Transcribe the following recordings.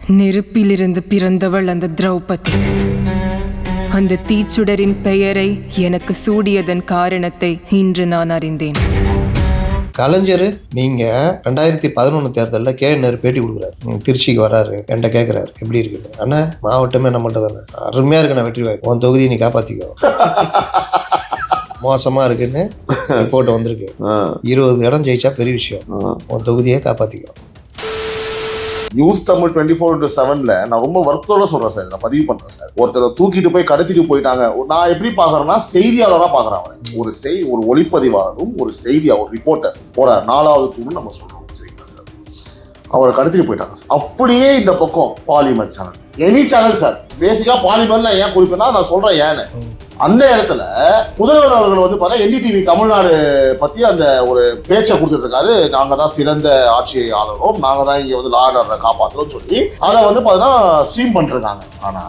நெருப்பிலிருந்து பிறந்தவள் அந்த திரௌபதி. அந்த தீச்சுடரின் பெயரை எனக்கு சூடியதன் காரணத்தை இன்று நான் அறிந்தேன். கலைஞர் நீங்கள் 2011 தேர்தலில் கேஎன்ஆர் பேட்டி கொடுக்குறாரு. திருச்சிக்கு வராரு, என்கிட்ட கேட்குறாரு எப்படி இருக்குது. ஆனால் மாவட்டமே நம்மள்ட்ட தானே, அருமையாக இருக்கு, நான் வெற்றி வாய்ப்பு, உன் தொகுதியை நீ காப்பாற்றிக்கோ. மோசமாக இருக்குன்னு ரிப்போர்ட் வந்திருக்கு. 20 இடம் ஜெயிச்சா பெரிய விஷயம், உன் தொகுதியை காப்பாற்றிக்கோ. நியூஸ் தமிழ் 24/7ல நான் ரொம்ப வருத்தத்தோட சொல்றேன் சார், நான் பதிவு பண்றேன் சார். ஒருத்தரை தூக்கிட்டு போய் கடத்திட்டு போயிட்டாங்க. நான் எப்படி பாக்குறேன்னா செய்தியாளராக பாக்குறேன். அவன் ஒரு ஒளிப்பதிவாளரும் ஒரு செய்தியா ஒரு ரிப்போர்ட்டர் போற 4வது தூண் நம்ம சொல்றோம், சரிங்களா சார். அவரை கடத்திட்டு போயிட்டாங்க சார். அப்படியே இந்த பக்கம் parliament channel, any channel sir, பேசிக்கா பார்லிமெண்ட்ல ஏன் குறிப்பிட்டா நான் சொல்றேன் ஏன்னு. அந்த இடத்துல முதல்வர் அவர்கள் வந்து பார்த்தா என்டிடிவி தமிழ்நாடு பத்தி அந்த ஒரு பேச்சை கொடுத்துட்டு இருக்காரு. நாங்க தான் சிறந்த ஆட்சியாளரும், நாங்க தான் இங்க வந்து லார்டரை காப்பாற்றுறோம் சொல்லி அதை வந்து பார்த்தீங்கன்னா ஸ்ட்ரீம் பண்ணிருக்காங்க. ஆனா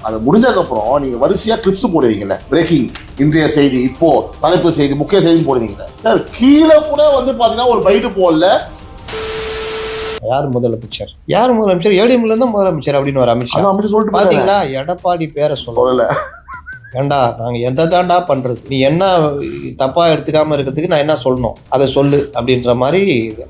அது முடிஞ்சதுக்கு அப்புறம் நீங்க வரிசையா கிளிப்ஸ் போடுவீங்கல்ல, பிரேக்கிங், இன்றைய செய்தி, இப்போ தலைப்பு செய்தி, முக்கிய செய்தி போடுவீங்க சார். கீழே கூட வந்து பாத்தீங்கன்னா ஒரு பைட்டு போடல. யார் முதலமைச்சர், யார் முதலமைச்சர், ஏடிஎம்ல இருந்தா முதலமைச்சர் அப்படின்னு ஒரு அமைச்சர் சொல்லிட்டு பாத்தீங்களா. எடப்பாடி பேரை சொல்லல. ஏண்டா நாங்கள் எதை தாண்டா பண்ணுறது, நீ என்ன தப்பாக எடுத்துக்காமல் இருக்கிறதுக்கு நான் என்ன சொல்லணும் அதை சொல்லு அப்படின்ற மாதிரி.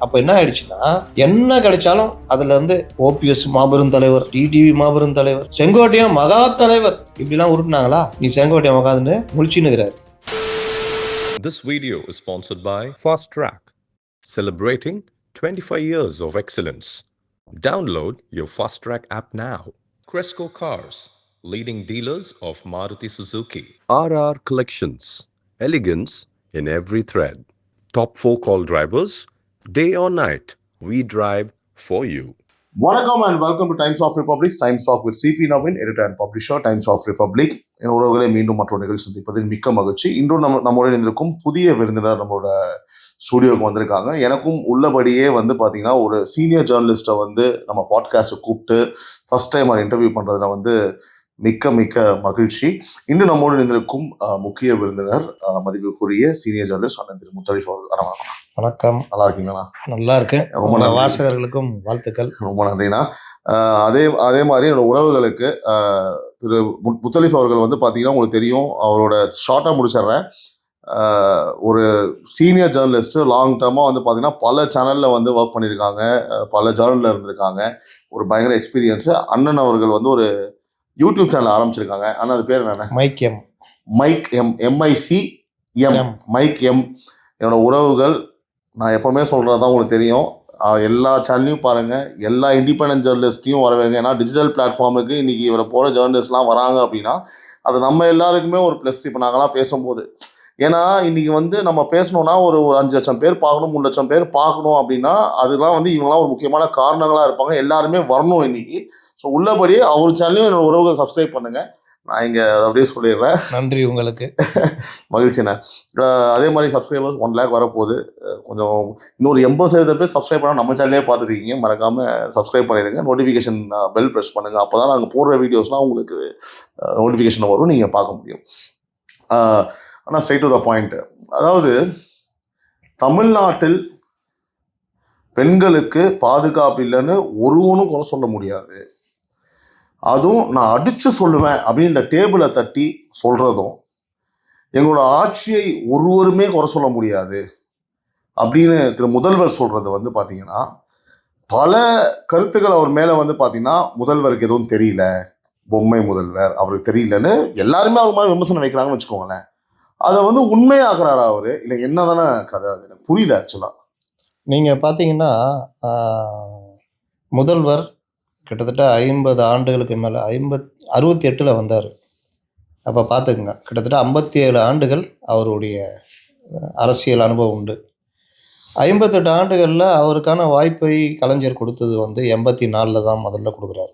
அப்போ என்ன ஆயிடுச்சுன்னா, என்ன கிடைச்சாலும் அதில் வந்து ஓபிஎஸ் மாபெரும் தலைவர், டிடிவி மாபெரும் தலைவர், செங்கோட்டையன் மகா தலைவர் இப்படிலாம் உருட்டுனாங்களா. நீ Sengottaiyan உட்காந்துன்னு முழிச்சுன்னுக்கிறாரு. This video is sponsored by Fast Track, celebrating 25 years of excellence. Download your Fast Track app now. Cresco Cars, leading dealers of Maruti Suzuki. RR Collections, elegance in every thread. Top 4 call drivers, day or night, we drive for you. வணக்கம் and welcome to Times of Republic. Times Talk with CP Navin, editor and publisher, Times of Republic. என் உறவுகளை மீண்டும் மற்றொரு நிகழ்ச்சி சந்திப்பதில் மிக்க மகிழ்ச்சி. இன்றும் நம்மோட இருந்திருக்கும் புதிய விருந்தினர் நம்மளோட ஸ்டூடியோவுக்கு வந்திருக்காங்க. எனக்கும் உள்ளபடியே வந்து பார்த்தீங்கன்னா ஒரு சீனியர் ஜேர்னலிஸ்ட்டை வந்து நம்ம பாட்காஸ்ட்டை கூப்பிட்டு ஃபர்ஸ்ட் டைம் அவர் இன்டர்வியூ பண்ணுறதுல வந்து மிக்க மிக்க மகிழ்ச்சி. இன்று நம்மோடு இருந்திருக்கும் முக்கிய விருந்தினர் மதிப்புக்குரிய சீனியர் ஜேர்னலிஸ்ட் அண்ணன் திரு முத்தலீஃப் அவர்கள். வணக்கம். நல்லா இருக்கீங்களா? நல்லா இருக்கேன். ரொம்ப வாசகர்களுக்கும் வாழ்த்துக்கள். ரொம்ப நன்றிண்ணா. அதே மாதிரி என்னோட உறவுகளுக்கு திரு முத்தலீஃப் அவர்கள் வந்து பார்த்தீங்கன்னா உங்களுக்கு தெரியும், அவரோட ஷார்ட்டாக முடிச்சிடுறேன். ஒரு சீனியர் ஜேர்னலிஸ்ட், லாங் டேர்மாக வந்து பார்த்தீங்கன்னா பல சேனலில் வந்து ஒர்க் பண்ணியிருக்காங்க, பல ஜேர்னலில் இருந்திருக்காங்க, ஒரு பயங்கர எக்ஸ்பீரியன்ஸு. அண்ணன் அவர்கள் வந்து ஒரு யூடியூப் சேனல் ஆரம்பிச்சிருக்காங்க. ஆனால் அது பேர் என்ன? Mic M, MIC mic M. என்னோட உறவுகள், நான் எப்போவுமே சொல்கிறதா உங்களுக்கு தெரியும், எல்லா சேனல்லையும் பாருங்கள், எல்லா இண்டிபெண்டன்ட் ஜேர்னலிஸ்ட்டையும் வரவேங்க. ஏன்னா டிஜிட்டல் பிளாட்ஃபார்முக்கு இன்றைக்கி இவரை போகிற ஜேர்னலிஸ்ட்லாம் வராங்க அப்படின்னா அது நம்ம எல்லாருக்குமே ஒரு ப்ளஸ். இப்போ நாங்களாம் பேசும்போது, ஏன்னா இன்றைக்கி வந்து நம்ம பேசணுன்னா ஒரு 5 லட்சம் பேர் பார்க்கணும், 3 லட்சம் பேர் பார்க்கணும் அப்படின்னா அதெல்லாம் வந்து இவங்களாம் ஒரு முக்கியமான காரணங்களாக இருப்பாங்க. எல்லாருமே வரணும் இன்றைக்கி. ஸோ உள்ளபடியே அவர் சேனலையும் என்னோட உறவுகள் சப்ஸ்கிரைப் பண்ணுங்கள். நான் இங்கே அப்படியே சொல்லிடுறேன். நன்றி உங்களுக்கு. மகிழ்ச்சிண்ணே. அதே மாதிரி சப்ஸ்கிரைபர்ஸ் 1 lakh வரப்போகுது. கொஞ்சம் இன்னொரு 80% பேர் சப்ஸ்கிரைப் பண்ணால் நம்ம சேனலே பார்த்துருக்கீங்க. மறக்காமல் சப்ஸ்கிரைப் பண்ணிடுங்க. நோட்டிஃபிகேஷன் பெல் ப்ரெஸ் பண்ணுங்கள். அப்போ தான் நாங்கள் போடுற வீடியோஸ்லாம் உங்களுக்கு நோட்டிஃபிகேஷன் வரும், நீங்கள் பார்க்க முடியும். ஆனால் ஸ்ட்ரைட் டு த பாயிண்ட், அதாவது தமிழ்நாட்டில் பெண்களுக்கு பாதுகாப்பு இல்லைன்னு ஒருவனும் குறை சொல்ல முடியாது. அதுவும் நான் அடித்து சொல்லுவேன் அப்படின்னு இந்த டேபிளை தட்டி சொல்கிறதும், எங்களோட ஆட்சியை ஒருவருமே குறை சொல்ல முடியாது அப்படின்னு திரு முதல்வர் சொல்கிறது வந்து பார்த்தீங்கன்னா, பல கருத்துக்கள் அவர் மேலே வந்து பார்த்தீங்கன்னா முதல்வருக்கு எதுவும் தெரியல, பொம்மை முதல்வர், அவருக்கு தெரியலன்னு எல்லாருமே அவர் மாதிரி விமர்சனம் வைக்கிறாங்கன்னு வச்சுக்கோங்களேன். அதை வந்து உண்மையாக்குறாரா அவர், இல்லை என்ன தானே கதை? அது எனக்கு புரியல ஆக்சுவலாக. நீங்கள் பார்த்தீங்கன்னா முதல்வர் கிட்டத்தட்ட 50 ஆண்டுகளுக்கு மேலே 68 வந்தார். அப்போ பார்த்துக்குங்க, கிட்டத்தட்ட 57 ஆண்டுகள் அவருடைய அரசியல் அனுபவம் உண்டு. 58 ஆண்டுகளில் அவருக்கான வாய்ப்பை கலைஞர் கொடுத்தது வந்து 84 தான் முதல்ல கொடுக்குறாரு.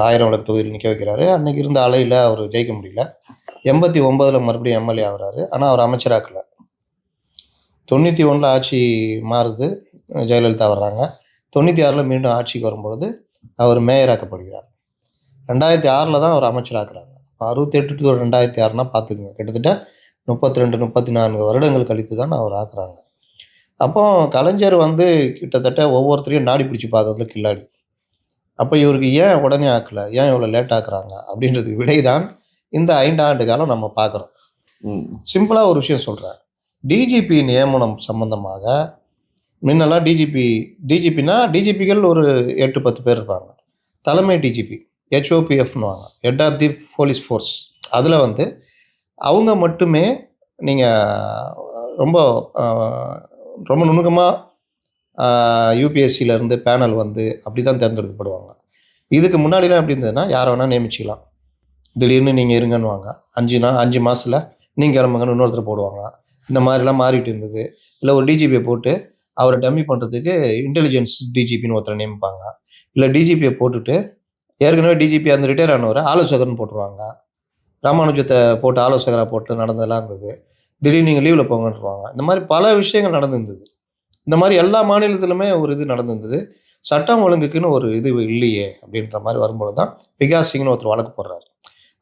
1000 விளக்கு தொகுதியில் நிற்க வைக்கிறாரு. அன்றைக்கி இருந்த அலையில் அவர் ஜெயிக்க முடியல. 89 மறுபடியும் எம்எல்ஏ ஆகிறாரு. ஆனால் அவர் அமைச்சராக்கல. 91 ஆட்சி மாறுது, ஜெயலலிதா வர்றாங்க. 96 மீண்டும் ஆட்சிக்கு வரும்பொழுது அவர் மேயராக்கப்படுகிறார். 2006 தான் அவர் அமைச்சராக்குறாங்க. 68 to 2006 பார்த்துக்குங்க, கிட்டத்தட்ட 32-34 வருடங்கள் கழித்து தான் அவர் ஆக்குறாங்க. அப்போ கலைஞர் வந்து கிட்டத்தட்ட ஒவ்வொருத்தரையும் நாடி பிடிச்சி பார்க்கறதுல கில்லாடி. அப்போ இவருக்கு ஏன் உடனே ஆக்கலை, ஏன் இவ்வளோ லேட் ஆக்குறாங்க அப்படின்றதுக்கு விடைதான் இந்த 5 ஆண்டு காலம் நம்ம பார்க்குறோம். சிம்பிளாக ஒரு விஷயம் சொல்கிறேன். டிஜிபி நியமனம் சம்பந்தமாக முன்னெல்லாம் டிஜிபினா டிஜிபிகள் ஒரு 8-10 பேர் இருப்பாங்க. தலைமை டிஜிபி HOPFன்னுவாங்க, head of the police force. அதில் வந்து அவங்க மட்டுமே நீங்கள் ரொம்ப ரொம்ப நுணுக்கமாக யூபிஎஸ்சியிலேருந்து பேனல் வந்து அப்படி தான் தேர்ந்தெடுக்கப்படுவாங்க. இதுக்கு முன்னாடிலாம் எப்படி இருந்ததுன்னா யாரை வேணால் நியமிச்சிக்கலாம். திடீர்னு நீங்கள் இருங்கன்னுவாங்க, 5 மாதத்தில் நீங்கள் கிளம்புங்கன்னு இன்னொருத்தர் போடுவாங்க. இந்த மாதிரிலாம் மாறிட்டு இருந்தது. இல்லை ஒரு டிஜிபியை போட்டு அவரை டம்மி பண்ணுறதுக்கு இன்டெலிஜென்ஸ் டிஜிபின்னு ஒருத்தரை நியமிப்பாங்க. இல்லை டிஜிபியை போட்டுட்டு ஏற்கனவே டிஜிபி அந்த ரிட்டையர் ஆனவரை ஆலோசகர்னு போட்டுருவாங்க. ராமானுஜத்தை போட்டு ஆலோசகராக போட்டு நடந்ததெல்லாம் இருந்தது. திடீர்னு நீங்கள் லீவில் போங்கன்றுவாங்க. இந்த மாதிரி பல விஷயங்கள் நடந்துருந்தது. இந்த மாதிரி எல்லா மாநிலத்திலுமே ஒரு இது நடந்துருந்தது. சட்டம் ஒழுங்குக்குன்னு ஒரு இது இல்லையே அப்படின்ற மாதிரி வரும்போது தான் விகாஸ் சிங்னு ஒருத்தர் வழக்கு போடுறாரு.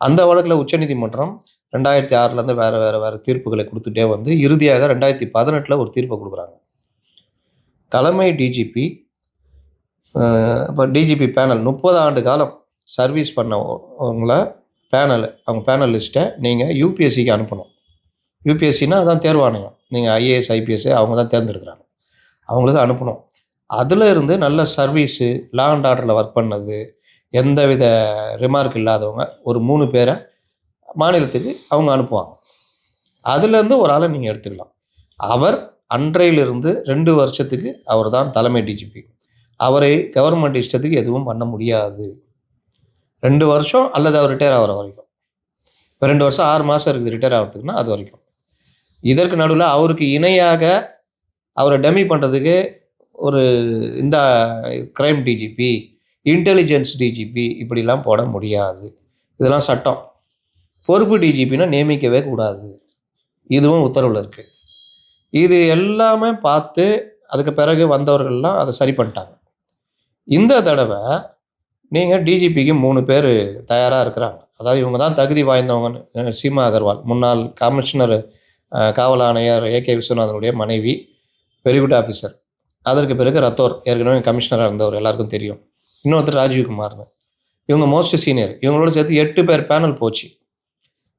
அந்த வழக்கில் உச்சநீதிமன்றம் 2006 வேறு தீர்ப்புகளை கொடுத்துட்டே வந்து இறுதியாக 2018 ஒரு தீர்ப்பை கொடுக்குறாங்க. தலைமை டிஜிபி இப்போ டிஜிபி பேனல் 30 ஆண்டு காலம் சர்வீஸ் பண்ணவங்கள அவங்க பேனல் லிஸ்ட்டை நீங்கள் யூபிஎஸ்சிக்கு அனுப்பணும். யூபிஎஸ்சின்னா அதான் தேர்வாணையம். நீங்கள் ஐஏஎஸ் ஐபிஎஸ் அவங்க தான் தேர்ந்தெடுக்கிறாங்க, அவங்களுக்கு அனுப்பணும். அதில் இருந்து நல்ல சர்வீஸு, லா அண்ட் ஆர்டரில் ஒர்க் பண்ணது, எந்தவித ரிமார்க் இல்லாதவங்க ஒரு 3 பேரை மாநிலத்துக்கு அவங்க அனுப்புவாங்க. அதுலேருந்து ஒரு ஆளை நீங்கள் எடுத்துக்கலாம். அவர் அன்றையிலிருந்து 2 வருஷத்துக்கு அவர் தான் தலைமை டிஜிபி. அவரை கவர்மெண்ட் இஷ்டத்துக்கு எதுவும் பண்ண முடியாது. 2 வருஷம் அல்லது அவர் ரிட்டையர் ஆகிற வரைக்கும். இப்போ 2 வருஷம் 6 மாதம் இருக்குது ரிட்டையர் ஆகிறதுக்குன்னா அது வரைக்கும். இதற்கு நடுவில் அவருக்கு இணையாக அவரை டம்மி பண்ணுறதுக்கு ஒரு இந்த கிரைம் டிஜிபி, இன்டெலிஜென்ஸ் டிஜிபி இப்படிலாம் போட முடியாது. இதெல்லாம் சட்டம். பொறுப்பு டிஜிபின்னா நியமிக்கவே கூடாது. இதுவும் உத்தரவில் இருக்குது. இது எல்லாமே பார்த்து அதுக்கு பிறகு வந்தவர்கள்லாம் அதை சரி பண்ணிட்டாங்க. இந்த தடவை நீங்கள் டிஜிபிக்கு 3 பேர் தயாராக இருக்கிறாங்க. அதாவது இவங்க தான் தகுதி வாய்ந்தவங்கன்னு. சீமா அகர்வால், முன்னாள் கமிஷனர் காவல் ஆணையர் AK விஸ்வநாதனுடைய மனைவி, வெரிகுட் ஆஃபீஸர். அதற்கு பிறகு ரத்தோர், ஏற்கனவே கமிஷனராக இருந்தவர், எல்லாருக்கும் தெரியும். இன்னொருத்தர் ராஜீவ்குமார்னு. இவங்க மோஸ்ட் சீனியர். இவங்களோட சேர்த்து 8 பேர் பேனல் போச்சு.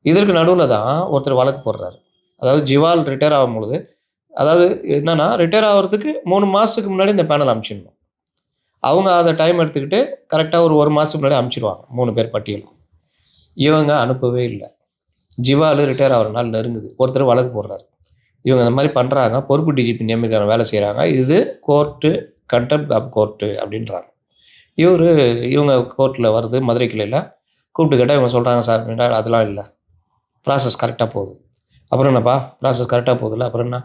இதற்கு நடுவில் தான் ஒருத்தர் வழக்கு போடுறாரு. அதாவது ஜிவால் ரிட்டையர் ஆகும்பொழுது, அதாவது என்னென்னா ரிட்டையர் ஆகிறதுக்கு 3 மாதத்துக்கு முன்னாடி இந்த பேனல் அனுப்பிச்சிடணும். அவங்க அதை டைம் எடுத்துக்கிட்டு கரெக்டாக ஒரு 1 மாதத்துக்கு முன்னாடி அனுப்பிச்சிடுவாங்க 3 பேர் பட்டியல். இவங்க அனுப்பவே இல்லை. ஜிவால் ரிட்டையர் ஆகிற நாள் நெருங்குது. ஒருத்தர் வழக்கு போடுறாரு. இவங்க இந்த மாதிரி பண்ணுறாங்க, பொறுப்பு டிஜிபி நியமிக்கிற வேலை செய்கிறாங்க, இது கோர்ட்டு கண்டெம்ப்ட் ஆஃப் கோர்ட்டு அப்படின்றாங்க. இவங்க கோர்ட்டில் வருது, மதுரை கிளையில் கூப்பிட்டு கேட்டால் இவங்க சொல்கிறாங்க, சார் அதெல்லாம் இல்லை, ப்ராசஸ் கரெக்டாக போகுது. அப்புறம் என்னப்பா ப்ராசஸ் கரெக்டாக போகுதுல்ல, அப்புறம் என்ன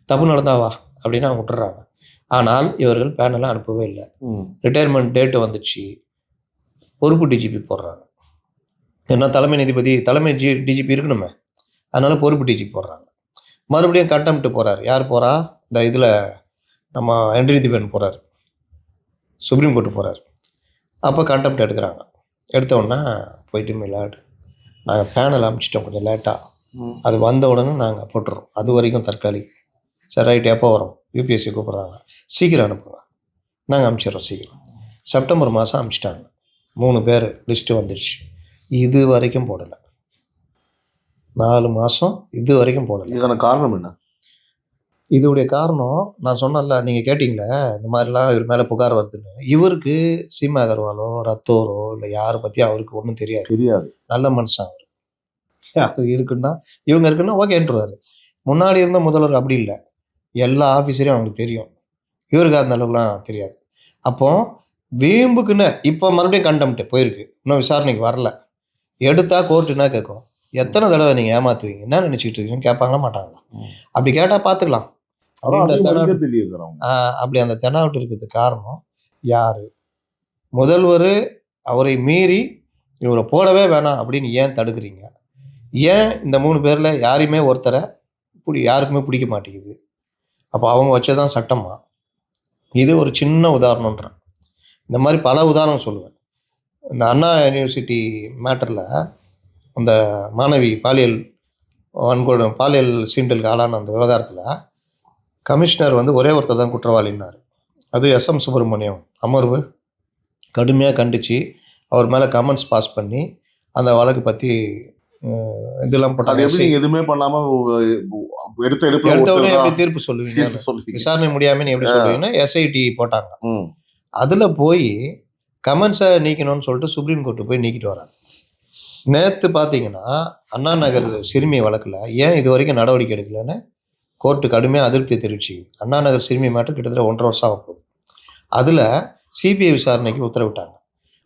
தப்பு நடந்தாவா அப்படின்னு அவங்க விட்டுறாங்க. ஆனால் இவர்கள் பேனலை அனுப்பவே இல்லை. ரிட்டையர்மெண்ட் டேட்டு வந்துச்சு, பொறுப்பு டிஜிபி போடுறாங்க. ஏன்னா தலைமை டிஜிபி இருக்கணுமே, அதனால பொறுப்பு டிஜிபி போடுறாங்க. மறுபடியும் கண்டெம்ப்ட் போகிறார். யார் போகிறா? இந்த இதில் நம்ம ஹென்றி திபன் போகிறார், சுப்ரீம் கோர்ட்டு போகிறார். அப்போ கண்டெம்ப்ட் எடுக்கிறாங்க. எடுத்தோடனே போயிட்டு மிலாடு நாங்கள் பேனல் அனுப்பிச்சிட்டோம் கொஞ்சம் லேட்டாக, அது வந்த உடனே நாங்கள் போட்டுறோம், அது வரைக்கும் தற்காலிக. சரி ரைட், எப்போ வரும்? யூபிஎஸ்சி கூப்பிட்றாங்க, சீக்கிரம் அனுப்புங்க, நாங்கள் அனுப்பிச்சிடுறோம் சீக்கிரம். செப்டம்பர் மாதம் அனுப்பிச்சிட்டாங்க. 3 பேர் லிஸ்ட்டு வந்துடுச்சு. இது வரைக்கும் போடலை. 4 மாதம் இது வரைக்கும் போடலை. இதுக்கான காரணம் என்ன? இதோடைய காரணம் நான் சொன்னேன்ல, நீங்கள் கேட்டிங்களே இந்த மாதிரிலாம் இவர் மேலே புகார் வருதுன்னு. இவருக்கு சீமா அகர்வாலோ ரத்தோரோ இல்லை யாரை பற்றியும் அவருக்கு ஒன்றும் தெரியாது. நல்ல மனுஷன் அவர். அது இருக்குன்னா இவங்க இருக்குன்னா ஓகேன்றாரு. முன்னாடி இருந்த முதல்வர் அப்படி இல்லை, எல்லா ஆஃபீஸரையும் அவங்களுக்கு தெரியும். இவருக்கு அந்த அளவுக்குலாம் தெரியாது. அப்போ வீம்புக்குன்னு இப்போ மறுபடியும் கண்டெம்ப்ட் போயிருக்கு, இன்னும் விசாரணைக்கு வரல. எடுத்தால் கோர்ட்டு என்ன கேட்கும்? எத்தனை தடவை நீங்கள் ஏமாற்றுவீங்க, என்ன நினச்சிக்கிட்டு இருக்கீங்கன்னு கேட்பாங்களா மாட்டாங்களா? அப்படி கேட்டால் பார்த்துக்கலாம். அப்படி அந்த தெனாவட்டு இருக்கிறதுக்கு காரணம் யார்? முதல்வர் அவரை மீறி இவரை போடவே வேணாம் அப்படின்னு ஏன் தடுக்கிறீங்க? ஏன் இந்த 3 பேரில் யாரையுமே ஒருத்தரை யாருக்குமே பிடிக்க மாட்டேங்குது? அப்போ அவங்க வச்சதான் சட்டமா? இது ஒரு சின்ன உதாரணன்றேன். இந்த மாதிரி பல உதாரணம் சொல்லுவேன். இந்த அண்ணா யூனிவர்சிட்டி மேட்டரில் அந்த மாணவி பாலியல் சீண்டலுக்கு ஆளான அந்த விவகாரத்தில் கமிஷனர் ஒரே ஒருத்தர் தான் குற்றவாளின்னார். அது SM சுப்பிரமணியம் அமர்வு கடுமையாக கண்டித்து அவர் மேலே கமெண்ட்ஸ் பாஸ் பண்ணி அந்த வழக்கு பற்றி இதெல்லாம் அது போட்டாங்க. எப்படி நீங்க எதுவுமே பண்ணாம எடுத்த எடுப்புல எடுத்தவொடனே ஒருத்தர் எப்படி தீர்ப்பு சொல்லுவீங்க? சொல்லுவீங்க. விசாரணை முடியாம நீ எப்படி சொல்லுவீங்கன்னா எஸ்ஐடி போட்டாங்க. ம். அதில் போய் கமெண்ட்ஸை நீக்கணும்னு சொல்லிட்டு சுப்ரீம் கோர்ட்டு போய் நீக்கிட்டு வராங்க. நேற்று பார்த்தீங்கன்னா அண்ணா நகர் சிறுமி வழக்கில் ஏன் இது வரைக்கும் நடவடிக்கை எடுக்கலன்னு கோர்ட்டு கடுமையாக அதிருப்தி தெரிவிச்சுக்குது. அண்ணா நகர் சிறுமி மேட்டர் கிட்டத்தட்ட 1.5 வருஷம் ஆக போகுது. அதில் சிபிஐ விசாரணைக்கு உத்தரவிட்டாங்க.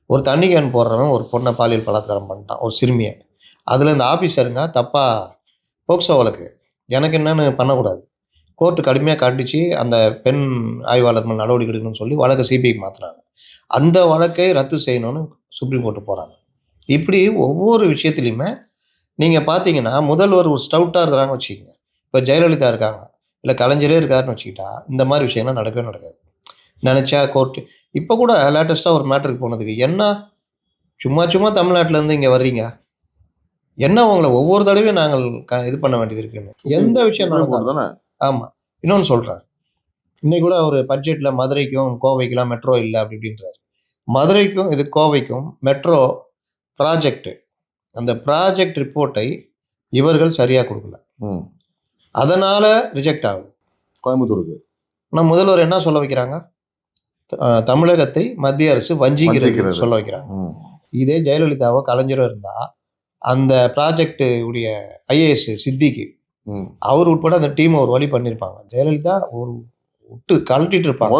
ஒரு தண்ணி கேன் போடுறவன் ஒரு பொண்ணை பாலியல் பலாத்காரம் பண்ணிட்டான், ஒரு சிறுமியை. அதில் இந்த ஆஃபீஸருங்க தப்பாக போக்சோ வழக்கு எனக்கு என்னன்னு பண்ணக்கூடாது, கோர்ட்டு கடுமையாக கண்டித்து அந்த பெண் ஆய்வாளர் மேல் நடவடிக்கை எடுக்கணும்னு சொல்லி வழக்கை சிபிஐக்கு மாற்றுறாங்க. அந்த வழக்கை ரத்து செய்யணும்னு சுப்ரீம் கோர்ட்டு போகிறாங்க. இப்படி ஒவ்வொரு விஷயத்துலையுமே நீங்கள் பார்த்தீங்கன்னா முதல்வர் ஒரு ஸ்டவுட்டாக இருக்கிறாங்க வச்சுக்கோங்க. இப்போ ஜெயலலிதா இருக்காங்க, இல்லை கலைஞரே இருக்காருன்னு வச்சுக்கிட்டா இந்த மாதிரி விஷயங்கள்லாம் நடக்கவே நடக்காது. நினச்சா கோர்ட்டு இப்போ கூட லேட்டஸ்ட்டாக ஒரு மேட்டருக்கு போனதுக்கு என்ன சும்மா தமிழ்நாட்டிலேருந்து இங்கே வர்றீங்க, என்ன உங்களை ஒவ்வொரு தடவையும் நாங்கள் இது பண்ண வேண்டியது இருக்குன்னு எந்த விஷயம் நடந்தாலும். ஆமாம், இன்னொன்று சொல்கிறேன். இன்னைக்கு கூட ஒரு பட்ஜெட்டில் மதுரைக்கும் கோவைக்கெலாம் மெட்ரோ இல்லை அப்படி இப்படின்றாரு. மதுரைக்கும் இது கோவைக்கும் மெட்ரோ ப்ராஜெக்ட், அந்த ப்ராஜெக்ட் ரிப்போர்ட்டை இவர்கள் சரியாக கொடுக்கல, அதனால் ரிஜெக்ட் ஆகுது கோயம்புத்தூருக்கு. ஆனால் முதல்வர் என்ன சொல்ல வைக்கிறாங்க, தமிழகத்தை மத்திய அரசு வஞ்சிக்கிறது சொல்ல வைக்கிறாங்க. இதே ஜெயலலிதாவோ கலைஞரோ இருந்தால் அந்த ப்ராஜெக்ட் உடைய ஐஏஎஸ் சித்திக்கு அவர் உட்பட அந்த டீம் ஒரு வழி பண்ணியிருப்பாங்க. ஜெயலலிதா ஒரு விட்டு கழட்டிட்டு இருப்பாங்க.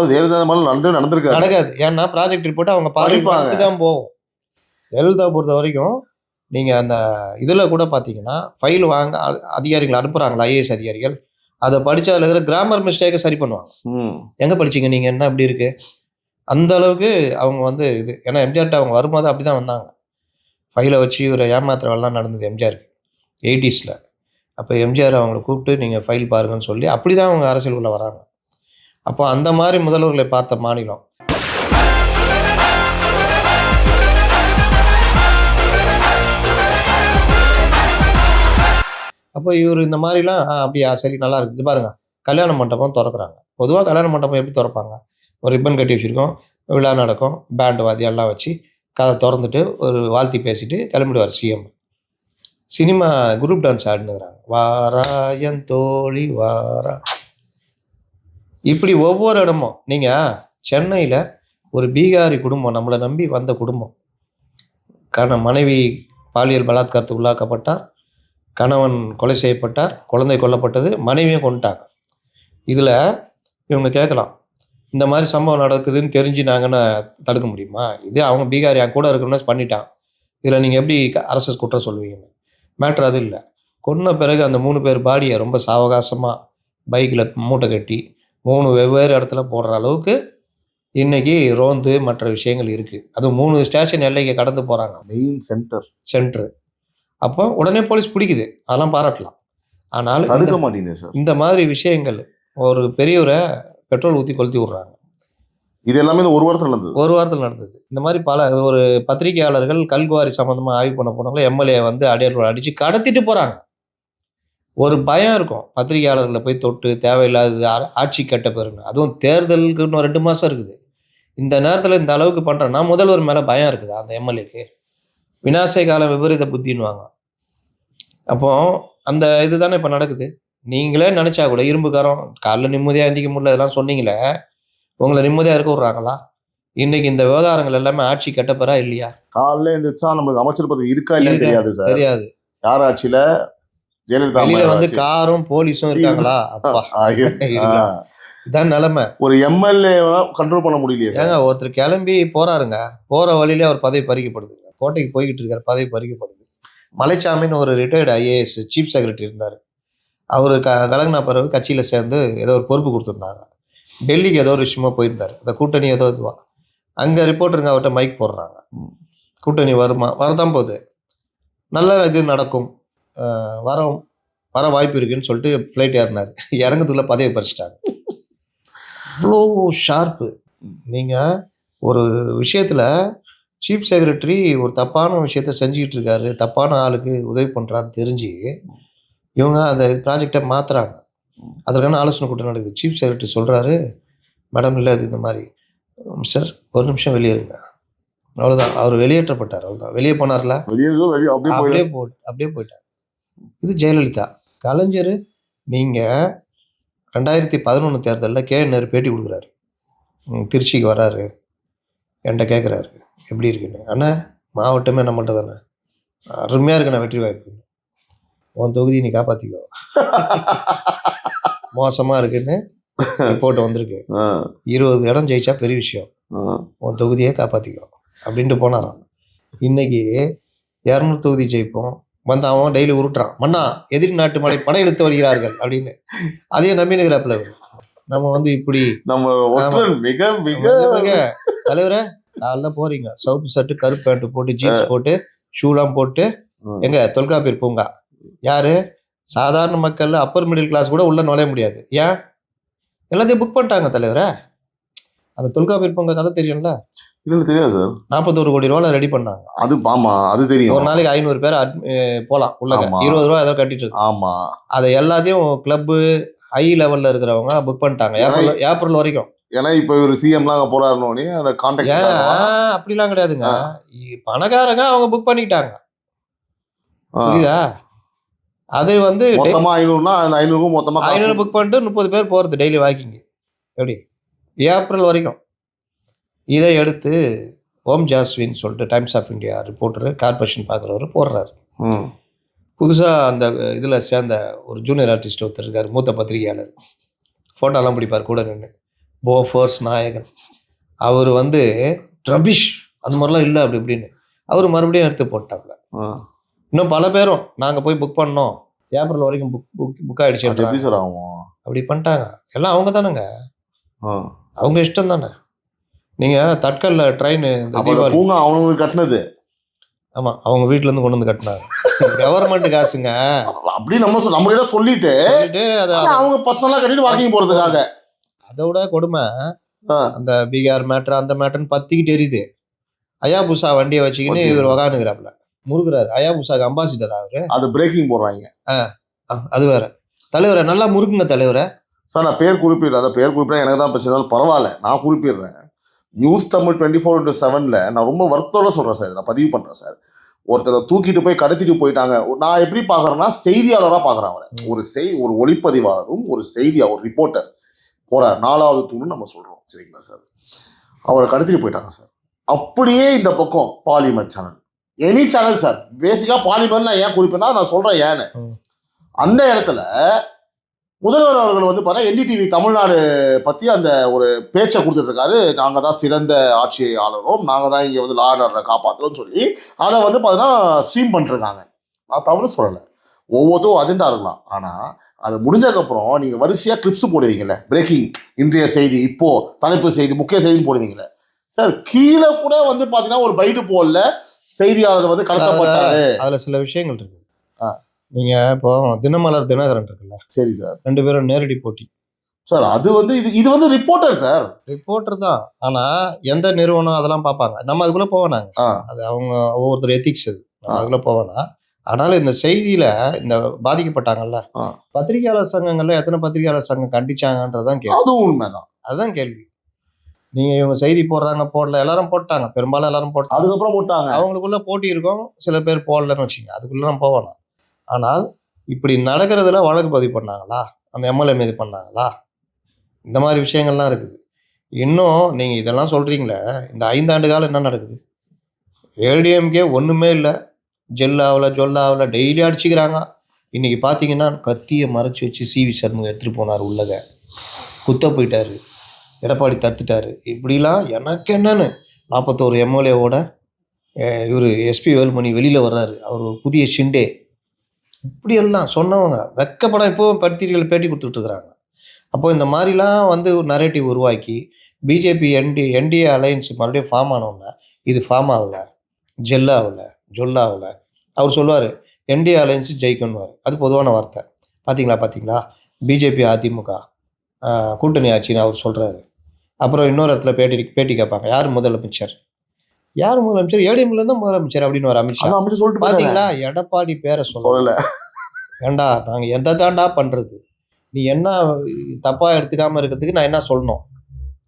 நடக்காது. ஏன்னா ப்ராஜெக்ட் ரிப்போர்ட் அவங்க பார்த்து தான் போகும். ஜெயலலிதா பொறுத்த வரைக்கும் நீங்கள் அந்த இதில் கூட பார்த்தீங்கன்னா ஃபைல் வாங்க அதிகாரிகள் அனுப்புகிறாங்களா ஐஏஎஸ் அதிகாரிகள், அதை படித்து அதில் இருக்கிற கிராமர் மிஸ்டேக்கை சரி பண்ணுவாங்க. எங்கே படிச்சிங்க நீங்கள், என்ன இப்படி இருக்குது, அந்த அளவுக்கு அவங்க வந்து இது. ஏன்னா எம்ஜிஆர்கிட்ட அவங்க வரும்போது அப்படி தான் வந்தாங்க. ஃபைலை வச்சு ஒரு ஏமாத்திர வேலைலாம் நடந்தது எம்ஜிஆருக்கு 80s. அப்போ எம்ஜிஆர் அவங்கள கூப்பிட்டு நீங்கள் ஃபைல் பாருங்கன்னு சொல்லி அப்படி தான் அவங்க அரசியலுக்குள்ளே வராங்க. அப்போ அந்த மாதிரி முதல்வர்களை பார்த்த மாநிலம். அப்போ இவர் இந்த மாதிரிலாம் அப்படியா சரி நல்லா இருக்குது. இது பாருங்கள், கல்யாண மண்டபம் திறக்கிறாங்க. பொதுவாக கல்யாண மண்டபம் எப்படி திறப்பாங்க, ஒரு ரிப்பன் கட்டி வச்சுருக்கோம், விழா நடக்கும், பேண்டு வாத்தியம் எல்லாம் வச்சு கதை திறந்துட்டு ஒரு வாழ்த்தி பேசிட்டு கிளம்பிடுவார் சிஎம். சினிமா குரூப் டான்ஸ் ஆடினுக்கிறாங்க, வாராயன் தோழி வாரா. இப்படி ஒவ்வொரு இடமும் நீங்கள் சென்னையில் ஒரு பீகாரி குடும்பம், நம்மளை நம்பி வந்த குடும்பம், மனைவி பாலியல் பலாத்காரத்துக்கு உள்ளாக்கப்பட்டார், கணவன் கொலை செய்யப்பட்டார், குழந்தை கொல்லப்பட்டது, மனைவியும் கொண்டுட்டாங்க. இதில் இவங்க கேட்கலாம், இந்த மாதிரி சம்பவம் நடக்குதுன்னு தெரிஞ்சு நாங்கன்னா தடுக்க முடியுமா? இது அவங்க பீகாரி என் கூட இருக்கணும்னு பண்ணிட்டான், இதில் நீங்கள் எப்படி அரசு குற்றம் சொல்லுவீங்கன்னு. மேட்ரு அது இல்லை. கொன்ன பிறகு அந்த 3 பேர் பாடியை ரொம்ப சாவகாசமாக பைக்கில் மூட்டை கட்டி 3 வெவ்வேறு இடத்துல போடுற அளவுக்கு இன்றைக்கி ரோந்து மற்ற விஷயங்கள் இருக்குது. அதுவும் 3 ஸ்டேஷன் எல்லைக்கு கடந்து போகிறாங்க, மெயின் சென்டரு. அப்போ உடனே போலீஸ் பிடிக்குது, அதெல்லாம் பாராட்டலாம். ஆனால் தடுக்க மாட்டேங்குது சார். இந்த மாதிரி விஷயங்கள் ஒரு பெரியவரை பெட்ரோல் ஊற்றி கொளுத்தி விட்றாங்க. இது எல்லாமே இந்த ஒரு வாரத்தில் நடந்தது. இந்த மாதிரி பல ஒரு பத்திரிகையாளர்கள் கல்குவாரி சம்மந்தமாக ஆய்வு பண்ண போனவங்கள எம்எல்ஏ வந்து அடையாளம் அடித்து கடத்திட்டு போகிறாங்க. ஒரு பயம் இருக்கும் பத்திரிகையாளர்களை போய் தொட்டு தேவையில்லாத ஆட்சி கட்ட பெறுங்க. அதுவும் தேர்தலுக்கு இன்னும் 2 மாதம் இருக்குது. இந்த நேரத்தில் இந்த அளவுக்கு பண்ணுறேன்னா முதல்வர் மேலே பயம் இருக்குது அந்த எம்எல்ஏக்கு. விநாசை காலம் விபரீத புத்தின்னுவாங்க. அப்போ அந்த இது தானே இப்போ நடக்குது. நீங்களே நினச்சா கூட இரும்புக்காரம் காலைல நிம்மதியாக எந்திக்க முடியல, இதெல்லாம் சொன்னீங்களே, உங்களை நிம்மதியாக இருக்க விட்றாங்களா? இன்னைக்கு இந்த விவகாரங்கள் எல்லாமே ஆட்சி கெட்டப்பெறா இல்லையா? காலைல இருந்துச்சா நம்மளுக்கு அமைச்சர் பதவி இருக்கா இல்லையா தெரியாது சார். தெரியாது. யார் ஆட்சியில் ஜெயலலிதா வெளியில வந்து காரும் போலீஸும் இருக்காங்களா? அப்பா இதான் நிலைமை. ஒரு எம்எல்ஏ கண்ட்ரோல் பண்ண முடியலையே. ஏங்க ஒருத்தர் கிளம்பி போறாருங்க, போற வழியிலே அவர் பதவி பறிக்கப்படுதுங்க. கோட்டைக்கு போய்கிட்டு இருக்காரு, பதவி பறிக்கப்படுது. மலைச்சாமின்னு ஒரு ரிட்டையர்டு ஐஏஎஸ் சீஃப் செக்ரட்டரி இருந்தார். அவர் விலகின பிறகு கட்சியில் சேர்ந்து ஏதோ ஒரு பொறுப்பு கொடுத்துருந்தாங்க. டெல்லிக்கு ஏதோ ஒரு விஷயமா போயிருந்தார், அந்த கூட்டணி ஏதோ இதுவா. அங்கே ரிப்போர்ட்டருங்க அவர்கிட்ட மைக் போடுறாங்க, கூட்டணி வருமா, வரதான் போகுது, நல்ல இது நடக்கும், வர வாய்ப்பு இருக்குன்னு சொல்லிட்டு ஃப்ளைட் ஏறினார். இறங்குறதுக்குள்ள பதவி பறிச்சிட்டாங்க. இவ்வளோ ஷார்ப்பு. நீங்கள் ஒரு விஷயத்தில் சீஃப் செக்ரட்டரி ஒரு தப்பான விஷயத்த செஞ்சுக்கிட்டு இருக்காரு, தப்பான ஆளுக்கு உதவி பண்ணுறான்னு தெரிஞ்சு இவங்க அந்த ப்ராஜெக்டை மாற்றுறாங்க. அதற்கான ஆலோசனை கூட்டம் நடக்குது. சீஃப் செக்ரட்டரி சொல்கிறாரு, மேடம் இல்லை அது இந்த மாதிரி. சார் ஒரு நிமிஷம் வெளியே இருங்க, அவ்வளோதான். அவர் வெளியேற்றப்பட்டார். அவ்வளோதான். வெளியே போனார்ல, அப்படியே போயிட்டார். இது ஜெயலலிதா. கலைஞர் நீங்கள் 2011 தேர்தலில் நேரு பேட்டி கொடுக்குறாரு. திருச்சிக்கு வராரு, என்கிட்ட கேட்குறாரு எப்படி இருக்குன்னு. அண்ணா மாவட்டமே நம்மள்ட்ட தானே, அருமையாக இருக்குண்ணா வெற்றி வாய்ப்பு, உன் தொகுதியை நீ காப்பாற்றிக்கோ, மோசமாக இருக்குன்னு ரிப்போர்ட் வந்திருக்கு, 20 இடம் ஜெயிச்சா பெரிய விஷயம், உன் தொகுதியை காப்பாற்றிக்கோ அப்படின்ட்டு போனாராம். இன்னைக்கு 200 தொகுதி ஜெயிப்போம் வந்து அவன் டெய்லி உருட்டுறான், மன்னா எதிரி நாட்டு மலை படை இழுத்து வருகிறார்கள் அப்படின்னு. அதே நம்பினுகிறாப்புல நம்ம வந்து இப்படி மிக மிக தலைவரை காலைல போறீங்க, சவுப்பு சட்டு கருப்பு பேண்ட் போட்டு ஜீன்ஸ் போட்டு ஷூலாம் போட்டு எங்க தொல்காப்பியர் பூங்கா, யாரு சாதாரண மக்கள் அப்பர் மிடில் கிளாஸ் கூட உள்ள நுழைய முடியாது. ஏன் எல்லாத்தையும் புக் பண்ணிட்டாங்க தலைவரை. அந்த தொல்காப்பியர் பூங்கா கதை தெரியும்ல? இல்ல தெரியாது சார். 41 கோடி ரூபாய் ரெடி பண்ணாங்க. அது ஆமா, அது தெரியும். ஒரு நாளைக்கு 500 பேர் போலாம் உள்ள, 20 ரூபா ஏதோ கட்டிட்டு இருக்கு. ஆமா, அதை எல்லாத்தையும் கிளப்பு ஹை லெவல்ல இருக்கிறவங்க புக் பண்ணிட்டாங்க ஏப்ரல் வரைக்கும். ஏன்னா இப்ப ஒரு சிஎம்லாம் போறாருனோனே அந்த கான்டாக்ட் அப்படிலாம் கிடையாதுங்க, பணக்காரங்க அவங்க புக் பண்ணிக்கிட்டாங்க, புரியுதா? அது வந்து மொத்தமா 500னா அந்த 500 மொத்தமா 500 புக் பண்ணிட்டு 30 பேர் போறது டெய்லி வாக்கிங். எப்படி ஏப்ரல் வரைக்கும். இதை எடுத்து ஓம் ஜாஸ்வின் சொல்லிட்டு times of India reporter, corporation பார்க்குறவர் போடுறாரு. புதுசாக அந்த இதில் சேர்ந்த ஒரு ஜூனியர் ஆர்டிஸ்ட் ஒருத்தர் இருக்கார், மூத்த பத்திரிகையாளர், ஃபோட்டோலாம் பிடிப்பார் கூட நின்று, போஃபோர்ஸ் நாயகன். அவர் வந்து ட்ரபிஷ் அந்த மாதிரிலாம் இல்லை அப்படி இப்படின்னு அவர் மறுபடியும் எடுத்து போட்டாப்ல. இன்னும் பல பேரும் நாங்கள் போய் புக் பண்ணோம், ஏப்ரல் வரைக்கும் புக் ஆகிடுச்சு அப்படி பண்ணிட்டாங்க. எல்லாம் அவங்க தானேங்க, அவங்க இஷ்டம் தானே. நீங்கள் தட்கல்ல ட்ரெயின் பூங்கா அவங்களுக்கு கட்டினது, ஆமாம் அவங்க வீட்டிலேருந்து கொண்டு வந்து கட்டினாங்க, கவர்மெண்ட் காசுங்க. அப்படி நம்ம கிட்ட சொல்லிட்டு அதை அவங்க பர்சனலாக கட்டிட்டு வாக்கிங் போகிறதுக்காக. அதோட கொடுமை அந்த பீகார் மேட்ரு அந்த மேட்ருன்னு பத்திக்கிட்டு எரியுது. அயாபுசா வண்டியை வச்சுக்கின்னு இவர் உக்காந்துக்கிறாப்புல முருகுறாரு. அயாபுசாக்கு அம்பாசிடர் அவரு, அது பிரேக்கிங் போடுறாங்க. அது வேற. தலைவரை நல்லா முறுக்குங்க தலைவரை. சார் நான் பேர் குறிப்பிடல, அதை பேர் குறிப்பிட எனக்கு தான் பிரச்சனை, பரவாயில்ல நான் குறிப்பிடுறேன். நியூஸ் தமிழ் 24/7 நான் ரொம்ப வருத்தோட சொல்கிறேன் சார், நான் பதிவு பண்ணுறேன் சார். ஒருத்தரை தூக்கிட்டு போய் கடத்திட்டு போயிட்டாங்க. நான் எப்படி பார்க்குறேன்னா செய்தியாளராக பார்க்குறேன் அவரை. ஒரு ஒளிப்பதிவாளரும் ஒரு ஒரு ரிப்போர்ட்டர் போகிறார், 4வது தூணு நம்ம சொல்கிறோம் சரிங்களா சார். அவரை கடத்திட்டு போயிட்டாங்க சார். அப்படியே இந்த பக்கம் Polimer channel, any channel sir, பேசிக்காக பாலிமர் நான் ஏன் குறிப்பேன்னா நான் சொல்கிறேன் ஏன்னு. அந்த இடத்துல முதல்வர் அவர்கள் வந்து பார்த்தா என்டிடிவி தமிழ்நாடு பற்றி அந்த ஒரு பேச்சை கொடுத்துட்ருக்காரு. நாங்கள் தான் சிறந்த ஆட்சியாளரும், நாங்கள் தான் இங்கே வந்து லா அண்ட் ஆர்டரை காப்பாற்றுறோம்னு சொல்லி அதை வந்து பார்த்தீங்கன்னா ஸ்ட்ரீம் பண்ணிட்டுருக்காங்க. நான் தவறு சொல்லலை, ஒவ்வொருத்தரும் அஜெண்டா இருக்கலாம். ஆனால் அது முடிஞ்சதுக்கப்புறம் நீங்கள் வரிசையாக கிளிப்ஸ் போடுவீங்கல்ல, பிரேக்கிங், இன்றைய செய்தி, இப்போது தலைப்பு செய்தி, முக்கிய செய்தின்னு போடுவீங்களே சார். கீழே கூட வந்து பார்த்தீங்கன்னா ஒரு பைட்டு போடல, செய்தியாளர் வந்து கடத்தப்பட்டாரு. அதில் சில விஷயங்கள் இருக்குது. நீங்கள் இப்போ தினமலர் தினகரன் இருக்குல்ல, சரி சார், 2 பேரும் நேரடி போட்டி சார். அது வந்து இது வந்து ரிப்போர்ட்டர் சார், ரிப்போர்ட்டர் தான். ஆனால் எந்த நிறுவனம் அதெல்லாம் பார்ப்பாங்க, நம்ம அதுக்குள்ளே போவேனாங்க, அது அவங்க ஒவ்வொருத்தர் எத்திக்ஸ், அது அதுக்குள்ளே போவேனா. ஆனாலும் இந்த செய்தியில் இந்த பாதிக்கப்பட்டாங்கல்ல பத்திரிகையாளர் சங்கங்கள்ல எத்தனை பத்திரிகையாளர் சங்கம் கண்டிச்சாங்கன்றதான் கேள்வி. அதுவும் உண்மைதான், அதுதான் கேள்வி. நீங்கள் இவங்க செய்தி போடுறாங்க போடல, எல்லாரும் போட்டாங்க, பெரும்பாலும் எல்லாரும் போட்டாங்க, அதுக்கப்புறம் போட்டாங்க. அவங்களுக்குள்ள போட்டி இருக்கும், சில பேர் போடலன்னு வச்சுங்க, அதுக்குள்ளே நம்ம போவேனா. ஆனால் இப்படி நடக்கிறதுல வழக்கு பதிவு பண்ணாங்களா, அந்த எம்எல்ஏ மீது பண்ணாங்களா, இந்த மாதிரி விஷயங்கள்லாம் இருக்குது. இன்னும் நீங்கள் இதெல்லாம் சொல்கிறீங்களே, இந்த 5 ஆண்டு காலம் என்ன நடக்குது? ஏடிஎம்கே ஒன்றுமே இல்லை, ஜொல்லாவில் டெய்லி அடிச்சுக்கிறாங்க. இன்றைக்கி பார்த்தீங்கன்னா கத்தியை மறைச்சி வச்சு சிவி சண்முகம் எடுத்துகிட்டு போனார், உள்ளக குத்த போயிட்டார், எடப்பாடி தடுத்துட்டாரு. இப்படிலாம் எனக்கு என்னன்னு 41 எம்எல்ஏவோட இவர் எஸ்பி வேலுமணி வெளியில் வர்றாரு, அவர் ஒரு புதிய ஷிண்டே, இப்படியெல்லாம் சொன்னவங்க வெக்கப்படம் இப்போவும் பத்திரிகைகள் பேட்டி கொடுத்துட்ருக்குறாங்க. அப்போ இந்த மாதிரிலாம் வந்து ஒரு நரேட்டிவ் உருவாக்கி பிஜேபி என்டிஏ அலையன்ஸ் மறுபடியும் ஃபார்ம் ஆனோன்னா, இது ஃபார்ம் ஆகலை, ஜொல்லாவில் அவர் சொல்லுவார் என்டிஏ அலையன்ஸ் ஜெயிக்கணுவார், அது பொதுவான வார்த்தை. பார்த்தீங்களா பிஜேபி அதிமுக கூட்டணி ஆட்சின்னு அவர் சொல்கிறாரு. அப்புறம் இன்னொரு இடத்துல பேட்டி கேட்பாங்க, யார் முதலமைச்சர், ஏடிஎம்லேருந்து முதலமைச்சர் அப்படின்னு ஒரு அமித்ஷா சொல்லிட்டு பார்த்தீங்களா, எடப்பாடி பேரை சொல்லலை. ஏண்டா நாங்கள் எந்த தாண்டா பண்ணுறது, நீ என்ன தப்பாக எடுத்துக்காமல் இருக்கிறதுக்கு நான் என்ன சொல்லணும்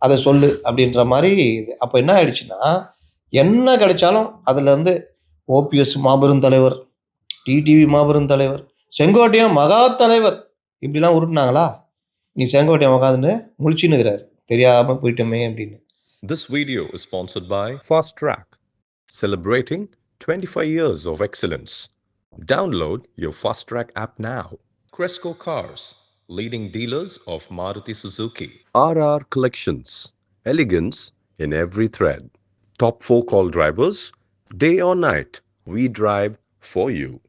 அதை சொல்லு அப்படின்ற மாதிரி. அப்போ என்ன ஆயிடுச்சுன்னா, என்ன கிடைச்சாலும் அதில் வந்து ஓபிஎஸ் மாபெரும் தலைவர், டிடிவி மாபெரும் தலைவர், செங்கோட்டையன் மகா தலைவர் இப்படிலாம் உருட்டுனாங்களா? நீ செங்கோட்டையன் உட்காந்துன்னு முழிச்சுன்னுக்கிறாரு, தெரியாமல் போயிட்டோமே அப்படின்னு. This video is sponsored by Fast Track, celebrating 25 years of excellence. Download your Fast Track app now. Cresco Cars, leading dealers of Maruti Suzuki. RR Collections, elegance in every thread. Top 4 call drivers, day or night, we drive for you.